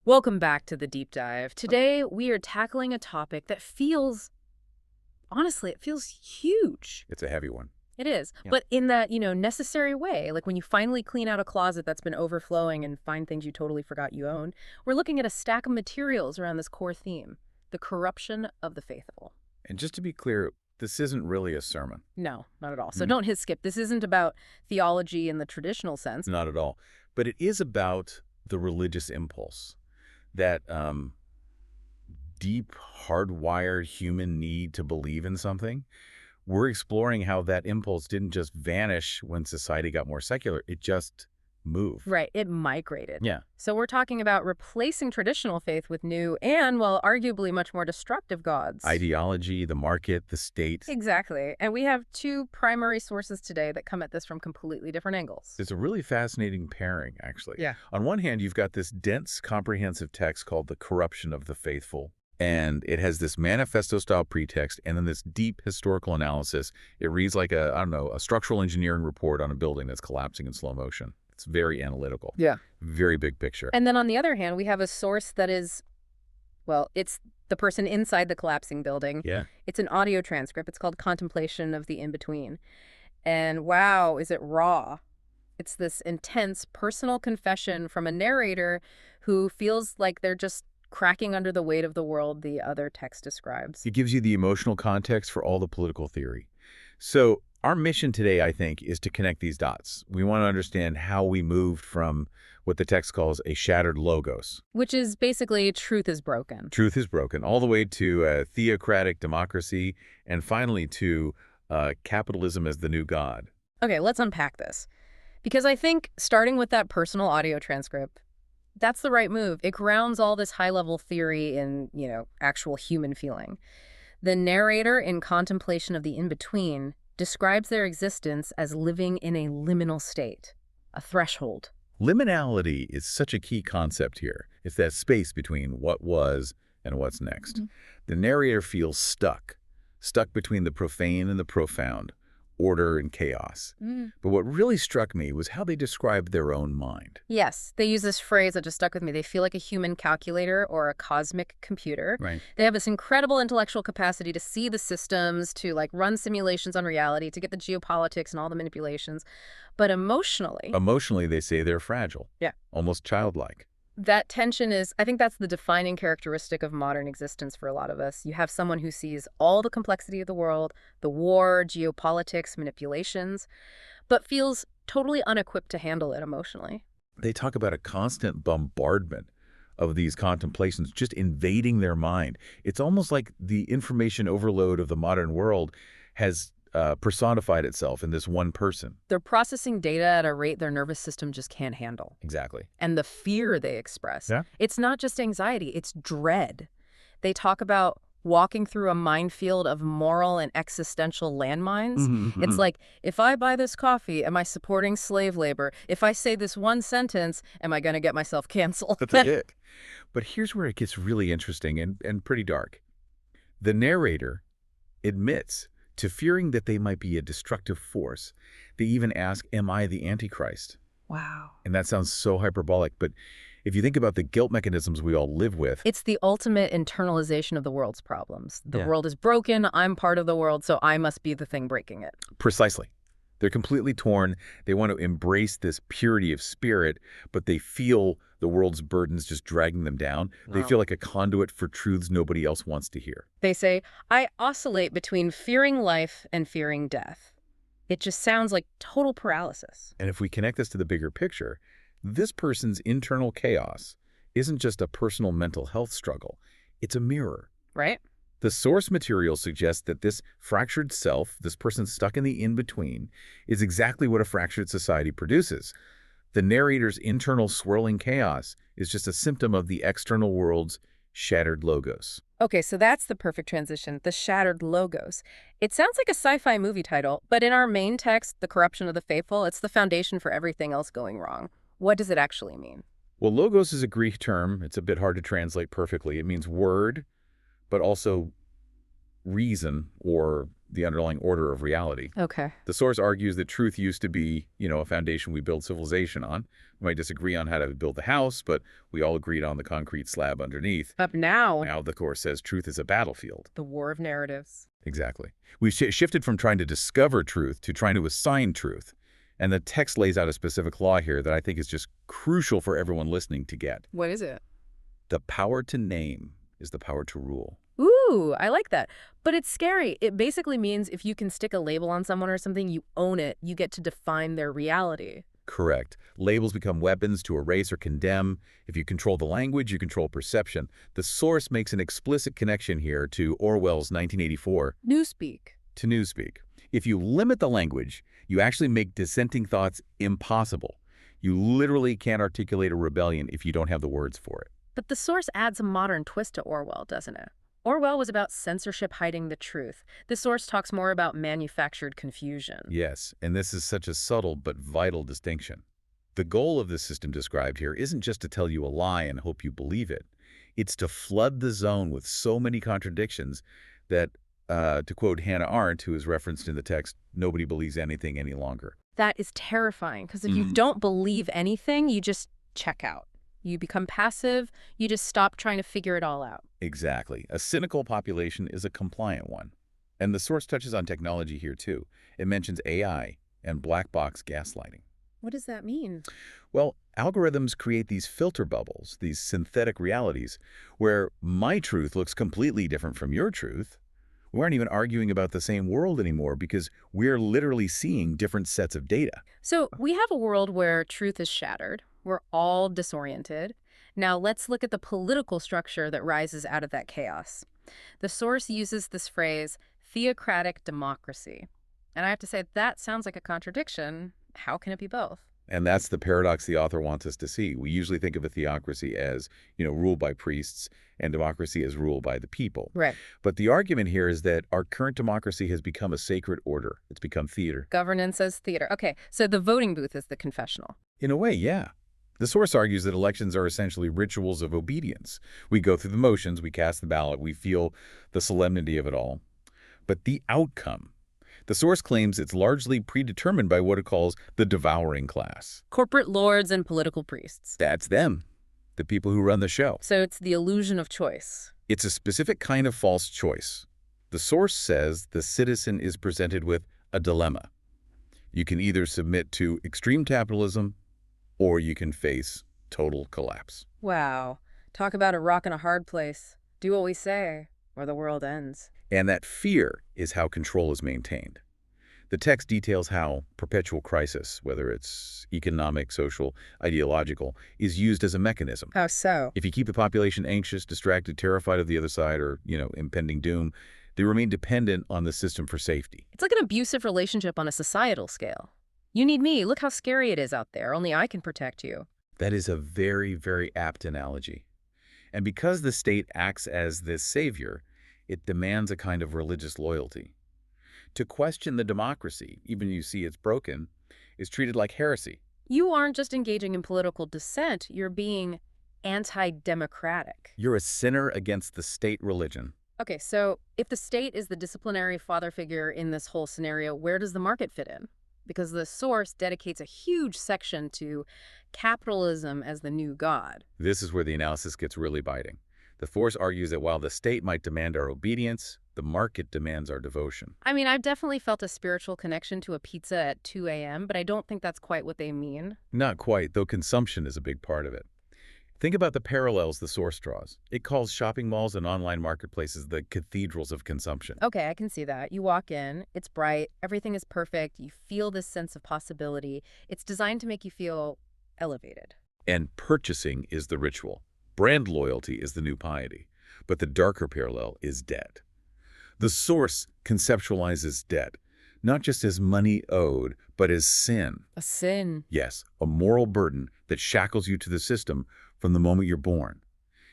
Welcome back to the deep dive. Today, we are tackling a topic that feels, honestly, it feels huge. It's a heavy one. It is, Yeah. but in that, necessary way. Like when you finally clean out a closet that's been overflowing and find things you totally forgot you owned. We're looking at a stack of materials around this core theme, the corruption of the faithful. And just to be clear, this isn't really a sermon. No, not at all. So don't hit skip. This isn't about theology in the traditional sense. Not at all. But it is about the religious impulse, that deep, hardwired human need to believe in something. We're exploring how that impulse didn't just vanish when society got more secular. It just moved. Right, it migrated. Yeah. So we're talking about replacing traditional faith with new and, well, arguably much more destructive gods. Ideology, the market, the state. Exactly. And we have two primary sources today that come at this from completely different angles. It's a really fascinating pairing, actually. Yeah. On one hand, you've got this dense, comprehensive text called The Corruption of the Faithful. And it has this manifesto-style pretext and then this deep historical analysis. It reads like a structural engineering report on a building that's collapsing in slow motion. It's very analytical. Yeah. Very big picture. And then on the other hand, we have a source that is, well, it's the person inside the collapsing building. Yeah. It's an audio transcript. It's called Contemplation of the In-Between. And wow, is it raw. It's this intense personal confession from a narrator who feels like they're just cracking under the weight of the world the other text describes. It gives you the emotional context for all the political theory. So our mission today, I think, is to connect these dots. We want to understand how we moved from what the text calls a shattered logos. Which is basically truth is broken. Truth is broken, all the way to theocratic democracy, and finally to capitalism as the new god. Okay, let's unpack this. Because I think starting with that personal audio transcript, that's the right move. It grounds all this high-level theory in, actual human feeling. The narrator in Contemplation of the In-Between describes their existence as living in a liminal state, a threshold. Liminality is such a key concept here. It's that space between what was and what's next. Mm-hmm. The narrator feels stuck between the profane and the profound, order and chaos. But what really struck me was how they described their own mind. Yes, they use this phrase that just stuck with me. They feel like a human calculator or a cosmic computer. Right. They have this incredible intellectual capacity to see the systems, to run simulations on reality, to get the geopolitics and all the manipulations. But emotionally... Emotionally, they say they're fragile. Yeah. Almost childlike. That tension is, I think that's the defining characteristic of modern existence for a lot of us. You have someone who sees all the complexity of the world, the war, geopolitics, manipulations, but feels totally unequipped to handle it emotionally. They talk about a constant bombardment of these contemplations just invading their mind. It's almost like the information overload of the modern world has personified itself in this one person. They're processing data at a rate their nervous system just can't handle. Exactly. And the fear they express, Yeah. It's not just anxiety, it's dread. They talk about walking through a minefield of moral and existential landmines. Mm-hmm. It's like, if I buy this coffee, am I supporting slave labor? If I say this one sentence, am I going to get myself canceled? That's it. But here's where it gets really interesting and pretty dark. The narrator admits to fearing that they might be a destructive force. They even ask, am I the Antichrist? Wow. And that sounds so hyperbolic, but if you think about the guilt mechanisms we all live with... It's the ultimate internalization of the world's problems. The Yeah. world is broken, I'm part of the world, so I must be the thing breaking it. Precisely. They're completely torn. They want to embrace this purity of spirit, but they feel the world's burdens just dragging them down. They feel like a conduit for truths nobody else wants to hear. They say, I oscillate between fearing life and fearing death. It just sounds like total paralysis. And if we connect this to the bigger picture, this person's internal chaos isn't just a personal mental health struggle. It's a mirror. Right? The source material suggests that this fractured self, this person stuck in the in-between, is exactly what a fractured society produces. The narrator's internal swirling chaos is just a symptom of the external world's shattered logos. Okay, so that's the perfect transition, the shattered logos. It sounds like a sci-fi movie title, but in our main text, The Corruption of the Faithful, it's the foundation for everything else going wrong. What does it actually mean? Well, logos is a Greek term. It's a bit hard to translate perfectly. It means word, but also reason or the underlying order of reality. Okay. The source argues that truth used to be, a foundation we build civilization on. We might disagree on how to build the house, but we all agreed on the concrete slab underneath. Up now. Now the course says truth is a battlefield. The war of narratives. Exactly. We've shifted from trying to discover truth to trying to assign truth. And the text lays out a specific law here that I think is just crucial for everyone listening to get. What is it? The power to name is the power to rule. Ooh, I like that. But it's scary. It basically means if you can stick a label on someone or something, you own it. You get to define their reality. Correct. Labels become weapons to erase or condemn. If you control the language, you control perception. The source makes an explicit connection here to Orwell's 1984. Newspeak. To Newspeak. If you limit the language, you actually make dissenting thoughts impossible. You literally can't articulate a rebellion if you don't have the words for it. But the source adds a modern twist to Orwell, doesn't it? Orwell was about censorship hiding the truth. The source talks more about manufactured confusion. Yes, and this is such a subtle but vital distinction. The goal of the system described here isn't just to tell you a lie and hope you believe it. It's to flood the zone with so many contradictions that, to quote Hannah Arendt, who is referenced in the text, nobody believes anything any longer. That is terrifying, because if you don't believe anything, you just check out. You become passive, you just stop trying to figure it all out. Exactly. A cynical population is a compliant one. And the source touches on technology here too. It mentions AI and black box gaslighting. What does that mean? Well, algorithms create these filter bubbles, these synthetic realities, where my truth looks completely different from your truth. We aren't even arguing about the same world anymore because we're literally seeing different sets of data. So we have a world where truth is shattered. We're all disoriented. Now let's look at the political structure that rises out of that chaos. The source uses this phrase, theocratic democracy. And I have to say, that sounds like a contradiction. How can it be both? And that's the paradox the author wants us to see. We usually think of a theocracy as, ruled by priests and democracy as ruled by the people. Right. But the argument here is that our current democracy has become a sacred order. It's become theater. Governance as theater. Okay, so the voting booth is the confessional. In a way, yeah. The source argues that elections are essentially rituals of obedience. We go through the motions, we cast the ballot, we feel the solemnity of it all. But the outcome, the source claims it's largely predetermined by what it calls the devouring class. Corporate lords and political priests. That's them, the people who run the show. So it's the illusion of choice. It's a specific kind of false choice. The source says the citizen is presented with a dilemma. You can either submit to extreme capitalism or you can face total collapse. Wow. Talk about a rock and a hard place. Do what we say, or the world ends. And that fear is how control is maintained. The text details how perpetual crisis, whether it's economic, social, ideological, is used as a mechanism. How so? If you keep the population anxious, distracted, terrified of the other side, or, impending doom, they remain dependent on the system for safety. It's like an abusive relationship on a societal scale. You need me. Look how scary it is out there. Only I can protect you. That is a very, very apt analogy. And because the state acts as this savior, it demands a kind of religious loyalty. To question the democracy, even you see it's broken, is treated like heresy. You aren't just engaging in political dissent. You're being anti-democratic. You're a sinner against the state religion. Okay, so if the state is the disciplinary father figure in this whole scenario, where does the market fit in? Because the source dedicates a huge section to capitalism as the new god. This is where the analysis gets really biting. The source argues that while the state might demand our obedience, the market demands our devotion. I mean, I've definitely felt a spiritual connection to a pizza at 2 a.m., but I don't think that's quite what they mean. Not quite, though consumption is a big part of it. Think about the parallels the source draws. It calls shopping malls and online marketplaces the cathedrals of consumption. Okay, I can see that. You walk in, it's bright, everything is perfect, you feel this sense of possibility. It's designed to make you feel elevated. And purchasing is the ritual. Brand loyalty is the new piety. But the darker parallel is debt. The source conceptualizes debt, not just as money owed, but as sin. A sin. Yes, a moral burden that shackles you to the system from the moment you're born.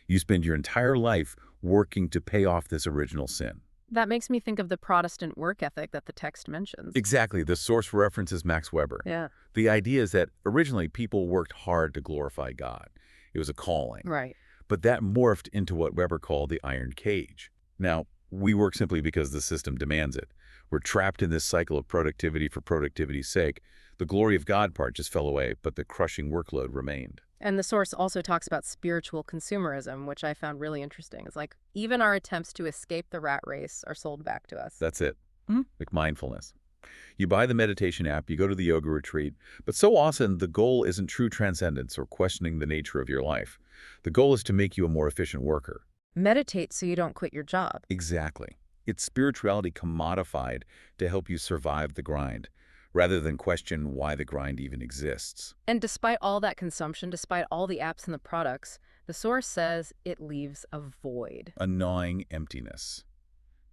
You spend your entire life working to pay off this original sin. That makes me think of the Protestant work ethic that the text mentions. Exactly. The source references Max Weber. Yeah. The idea is that originally people worked hard to glorify God. It was a calling. Right. But that morphed into what Weber called the iron cage. Now, We work simply because the system demands it. We're trapped in this cycle of productivity for productivity's sake. The glory of God part just fell away, but the crushing workload remained. And the source also talks about spiritual consumerism, which I found really interesting. It's like even our attempts to escape the rat race are sold back to us. That's it. Like mindfulness. You buy the meditation app, you go to the yoga retreat, but so often the goal isn't true transcendence or questioning the nature of your life. The goal is to make you a more efficient worker. Meditate so you don't quit your job. Exactly. It's spirituality commodified to help you survive the grind, rather than question why the grind even exists. And despite all that consumption, despite all the apps and the products, the source says it leaves a void. A gnawing emptiness.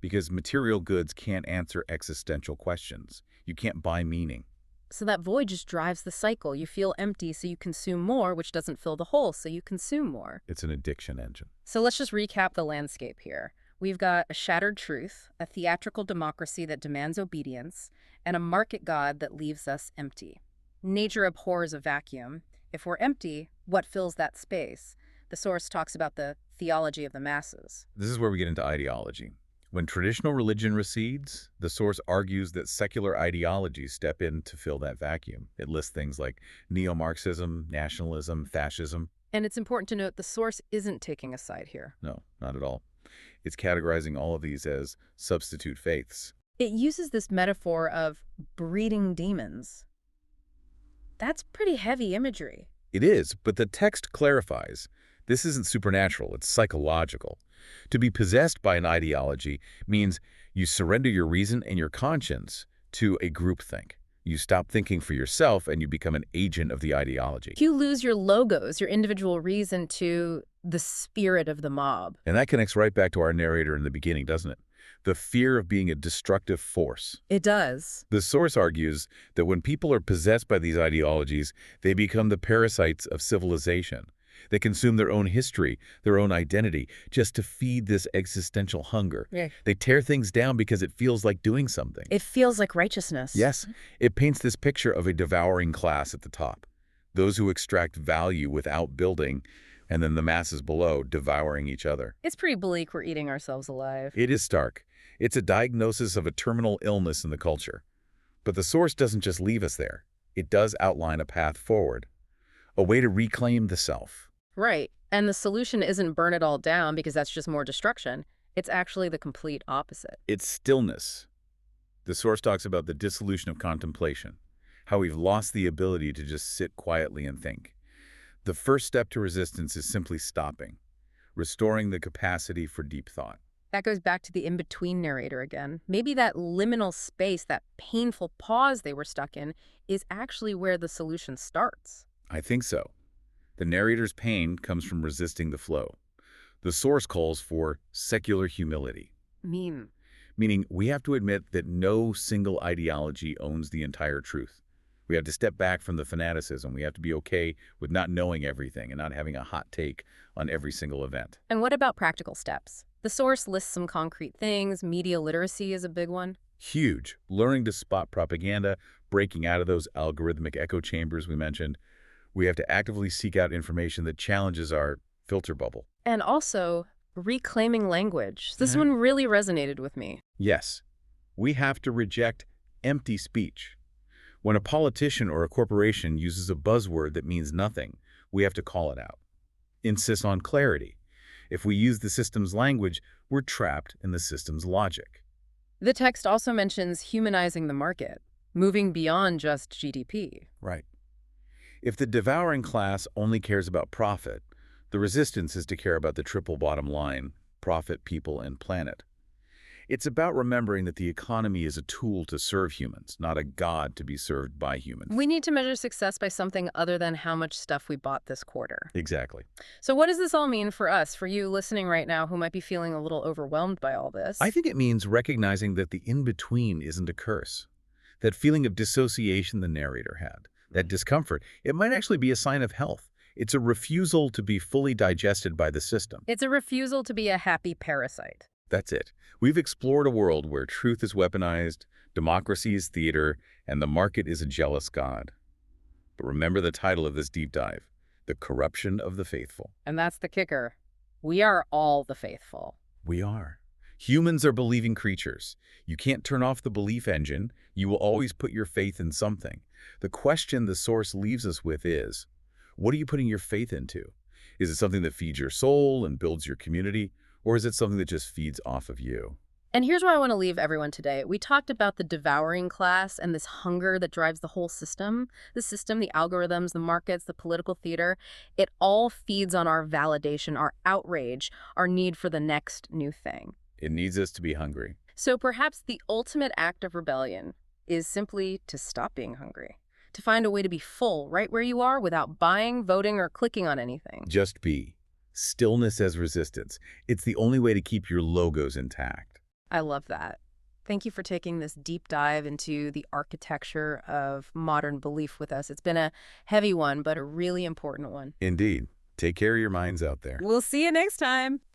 Because material goods can't answer existential questions. You can't buy meaning. So that void just drives the cycle. You feel empty, so you consume more, which doesn't fill the hole, so you consume more. It's an addiction engine. So let's just recap the landscape here. We've got a shattered truth, a theatrical democracy that demands obedience, and a market god that leaves us empty. Nature abhors a vacuum. If we're empty, what fills that space? The source talks about the theology of the masses. This is where we get into ideology. When traditional religion recedes, the source argues that secular ideologies step in to fill that vacuum. It lists things like neo-Marxism, nationalism, fascism. And it's important to note the source isn't taking a side here. No, not at all. It's categorizing all of these as substitute faiths. It uses this metaphor of breeding demons. That's pretty heavy imagery. It is, but the text clarifies. This isn't supernatural, it's psychological. To be possessed by an ideology means you surrender your reason and your conscience to a groupthink. You stop thinking for yourself and you become an agent of the ideology. You lose your logos, your individual reason, to the spirit of the mob. And that connects right back to our narrator in the beginning, doesn't it? The fear of being a destructive force. It does. The source argues that when people are possessed by these ideologies, they become the parasites of civilization. They consume their own history, their own identity, just to feed this existential hunger. Yeah. They tear things down because it feels like doing something. It feels like righteousness. Yes, it paints this picture of a devouring class at the top. Those who extract value without building, and then the masses below devouring each other. It's pretty bleak we're eating ourselves alive. It is stark. It's a diagnosis of a terminal illness in the culture. But the source doesn't just leave us there. It does outline a path forward, a way to reclaim the self. Right. And the solution isn't burn it all down because that's just more destruction. It's actually the complete opposite. It's stillness. The source talks about the dissolution of contemplation, how we've lost the ability to just sit quietly and think. The first step to resistance is simply stopping, restoring the capacity for deep thought. That goes back to the in-between narrator again. Maybe that liminal space, that painful pause they were stuck in, is actually where the solution starts. I think so. The narrator's pain comes from resisting the flow. The source calls for secular humility. Meaning we have to admit that no single ideology owns the entire truth. We have to step back from the fanaticism. We have to be okay with not knowing everything and not having a hot take on every single event. And what about practical steps? The source lists some concrete things. Media literacy is a big one. Huge. Learning to spot propaganda, breaking out of those algorithmic echo chambers we mentioned. We have to actively seek out information that challenges our filter bubble. And also, reclaiming language. This one really resonated with me. Yes. We have to reject empty speech. When a politician or a corporation uses a buzzword that means nothing, we have to call it out. Insist on clarity. If we use the system's language, we're trapped in the system's logic. The text also mentions humanizing the market, moving beyond just GDP. Right. If the devouring class only cares about profit, the resistance is to care about the triple bottom line: profit, people, and planet. It's about remembering that the economy is a tool to serve humans, not a god to be served by humans. We need to measure success by something other than how much stuff we bought this quarter. Exactly. So what does this all mean for us, for you listening right now who might be feeling a little overwhelmed by all this? I think it means recognizing that the in-between isn't a curse. That feeling of dissociation the narrator had, that discomfort, it might actually be a sign of health. It's a refusal to be fully digested by the system. It's a refusal to be a happy parasite. That's it. We've explored a world where truth is weaponized, democracy is theater, and the market is a jealous god. But remember the title of this deep dive: The Corruption of the Faithful. And that's the kicker. We are all the faithful. We are. Humans are believing creatures. You can't turn off the belief engine. You will always put your faith in something. The question the source leaves us with is, what are you putting your faith into? Is it something that feeds your soul and builds your community, or is it something that just feeds off of you? And here's where I want to leave everyone today. We talked about the devouring class and this hunger that drives the whole system. The system, the algorithms, the markets, the political theater. It all feeds on our validation, our outrage, our need for the next new thing. It needs us to be hungry. So perhaps the ultimate act of rebellion is simply to stop being hungry, to find a way to be full right where you are without buying, voting, or clicking on anything. Just be. Stillness as resistance. It's the only way to keep your logos intact. I love that. Thank you for taking this deep dive into the architecture of modern belief with us. It's been a heavy one, but a really important one. Indeed. Take care of your minds out there. We'll see you next time.